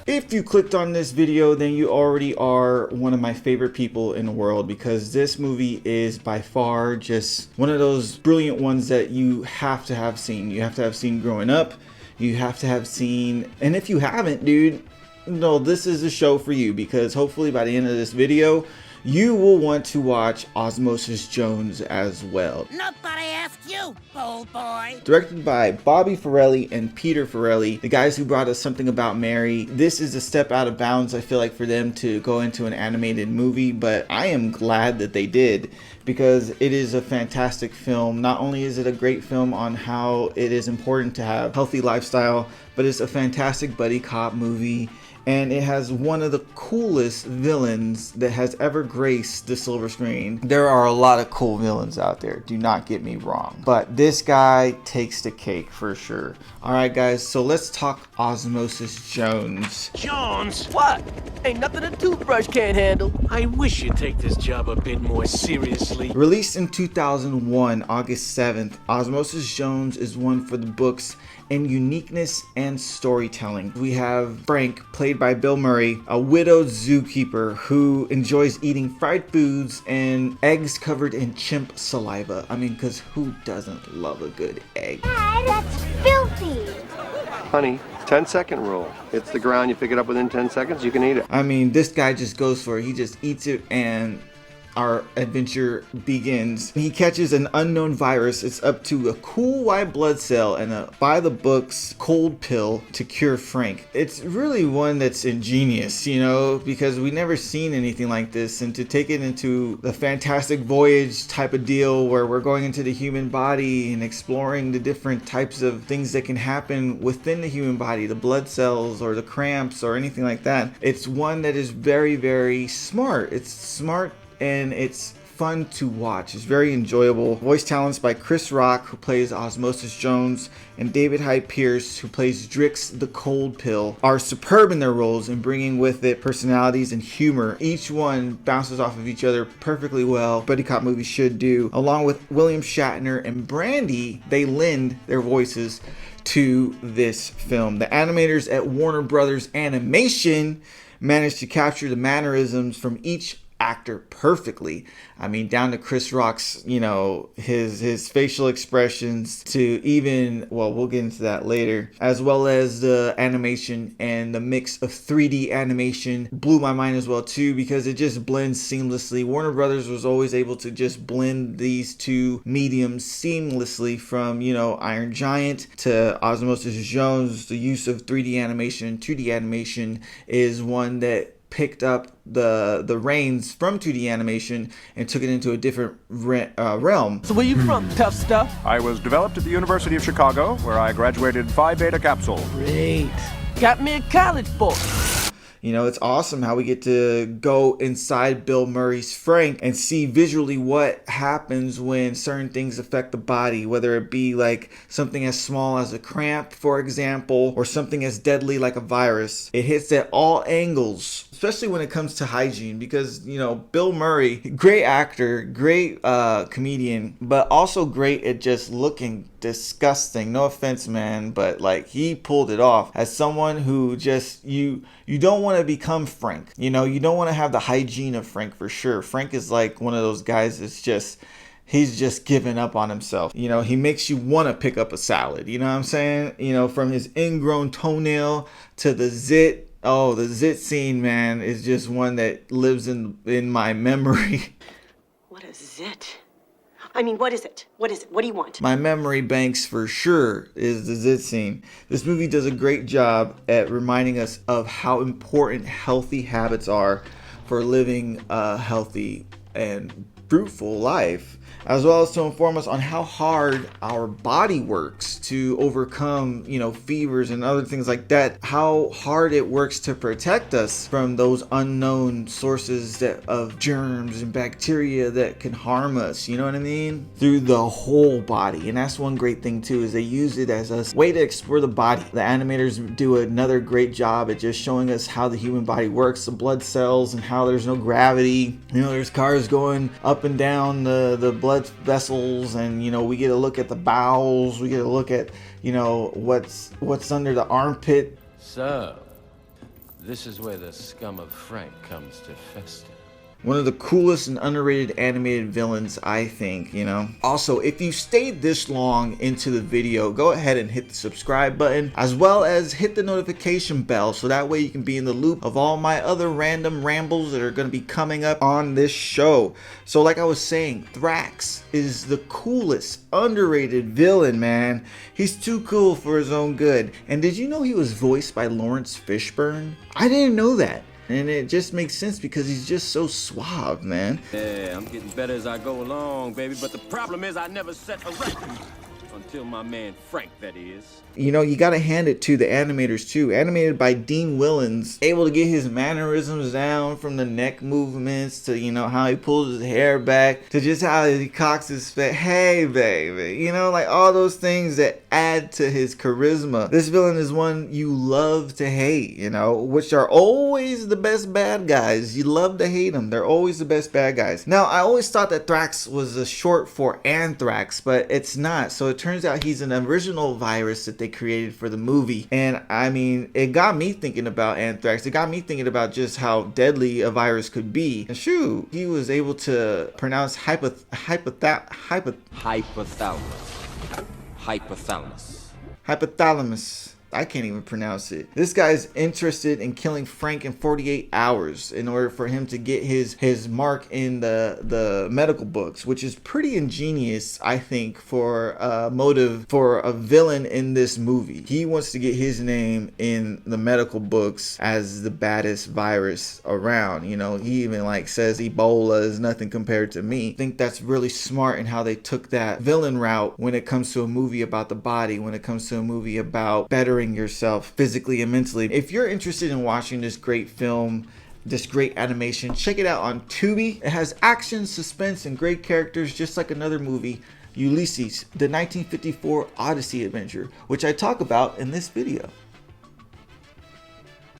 If you clicked on this video, then you already are one of my favorite people in the world, because this movie is by far just one of those brilliant ones that you have to have seen. You have to have seen growing up. You have to have seen, and if you haven't, dude, no, this is a show for you, because hopefully by the end of this video, you will want to watch Osmosis Jones as well. Nobody asked you, bold boy. Directed by Bobby Farrelly and Peter Farrelly, the guys who brought us Something About Mary. This is a step out of bounds, I feel like, for them to go into an animated movie, but I am glad that they did, because it is a fantastic film. Not only is it a great film on how it is important to have healthy lifestyle, but it's a fantastic buddy cop movie. And it has one of the coolest villains that has ever graced the silver screen. There are a lot of cool villains out there, do not get me wrong, but this guy takes the cake for sure. All right, guys, so let's talk Osmosis Jones. Jones? What? Ain't nothing a toothbrush can't handle. I wish you'd take this job a bit more seriously. Released in 2001, August 7th, Osmosis Jones is one for the books in uniqueness and storytelling. We have Frank, played by Bill Murray, a widowed zookeeper who enjoys eating fried foods and eggs covered in chimp saliva. I mean, because who doesn't love a good egg? Dad, that's filthy. Honey, 10-second rule. It's the ground, you pick it up within 10 seconds, you can eat it. I mean, this guy just goes for it. He just eats it and our adventure begins. He catches an unknown virus. It's up to a cool white blood cell and a by the books cold pill to cure Frank. It's really one that's ingenious, you know, because we never seen anything like this, and to take it into the fantastic voyage type of deal where we're going into the human body and exploring the different types of things that can happen within the human body, the blood cells or the cramps or anything like that. It's one that is very, very smart. It's smart and it's fun to watch. It's very enjoyable. Voice talents by Chris Rock, who plays Osmosis Jones, and David Hyde Pierce, who plays Drix the Cold Pill, are superb in their roles and bringing with it personalities and humor. Each one bounces off of each other perfectly well. Buddy cop movies should do. Along with William Shatner and Brandy, they lend their voices to this film. The animators at Warner Brothers Animation managed to capture the mannerisms from each actor perfectly. I mean, down to Chris Rock's, you know, his facial expressions, to even, well, we'll get into that later, as well as the animation and the mix of 3D animation blew my mind as well too, because it just blends seamlessly. Warner Brothers was always able to just blend these two mediums seamlessly, from, you know, Iron Giant to Osmosis Jones. The use of 3D animation, 2D animation is one that picked up the reins from 2D animation and took it into a different realm. So where you from, tough stuff? I was developed at the University of Chicago, where I graduated Phi Beta capsule. Great. Got me a college boy. You know, it's awesome how we get to go inside Bill Murray's Frank and see visually what happens when certain things affect the body, whether it be like something as small as a cramp, for example, or something as deadly like a virus. It hits at all angles, especially when it comes to hygiene, because, you know, Bill Murray, great actor, great comedian, but also great at just looking disgusting. No offense, man, but like, he pulled it off as someone who just, you don't want to become Frank. You know, you don't want to have the hygiene of Frank, for sure. Frank is like one of those guys that's just, he's just given up on himself. You know, he makes you want to pick up a salad. You know what I'm saying? You know, from his ingrown toenail to the zit. Oh, the zit scene, man, is just one that lives in my memory. What a zit. I mean, what is it? What is it? What do you want? My memory banks for sure is the zit scene. This movie does a great job at reminding us of how important healthy habits are for living a healthy and fruitful life, as well as to inform us on how hard our body works to overcome, you know, fevers and other things like that, how hard it works to protect us from those unknown sources of germs and bacteria that can harm us, you know what I mean, through the whole body. And that's one great thing too, is they use it as a way to explore the body. The animators do another great job at just showing us how the human body works, the blood cells, and how there's no gravity. You know, there's cars going up and down the blood vessels, and, you know, we get a look at the bowels, we get a look at, you know, what's under the armpit So, this is where the scum of Frank comes to fester. One of the coolest and underrated animated villains, I think, you know. Also, if you stayed this long into the video, go ahead and hit the subscribe button, as well as hit the notification bell, so that way you can be in the loop of all my other random rambles that are going to be coming up on this show. So like I was saying, Thrax is the coolest, underrated villain, man. He's too cool for his own good. And did you know he was voiced by Lawrence Fishburne? I didn't know that. And it just makes sense because he's just so suave, man. Yeah, I'm getting better as I go along, baby. But the problem is I never set a record. Until my man Frank, that is. You know, you gotta hand it to the animators too. Animated by Dean Willens, able to get his mannerisms down, from the neck movements to, you know, how he pulls his hair back to just how he cocks his face. Hey, baby. You know, like all those things that add to his charisma. This villain is one you love to hate, you know, which are always the best bad guys. You love to hate them. They're always the best bad guys. Now, I always thought that Thrax was a short for anthrax, but it's not. So it turns out he's an original virus that they created for the movie. And I mean, it got me thinking about anthrax. It got me thinking about just how deadly a virus could be. And shoot, he was able to pronounce hypothalamus. I can't even pronounce it. This guy's interested in killing Frank in 48 hours in order for him to get his mark in the medical books, which is pretty ingenious, I think, for a motive for a villain in this movie. He wants to get his name in the medical books as the baddest virus around. You know, he even like says Ebola is nothing compared to me. I think that's really smart in how they took that villain route when it comes to a movie about the body, when it comes to a movie about bettering yourself physically and mentally. If you're interested in watching this great film, this great animation, check it out on Tubi. It has action, suspense, and great characters, just like another movie, Ulysses, the 1954 Odyssey adventure, which I talk about in this video.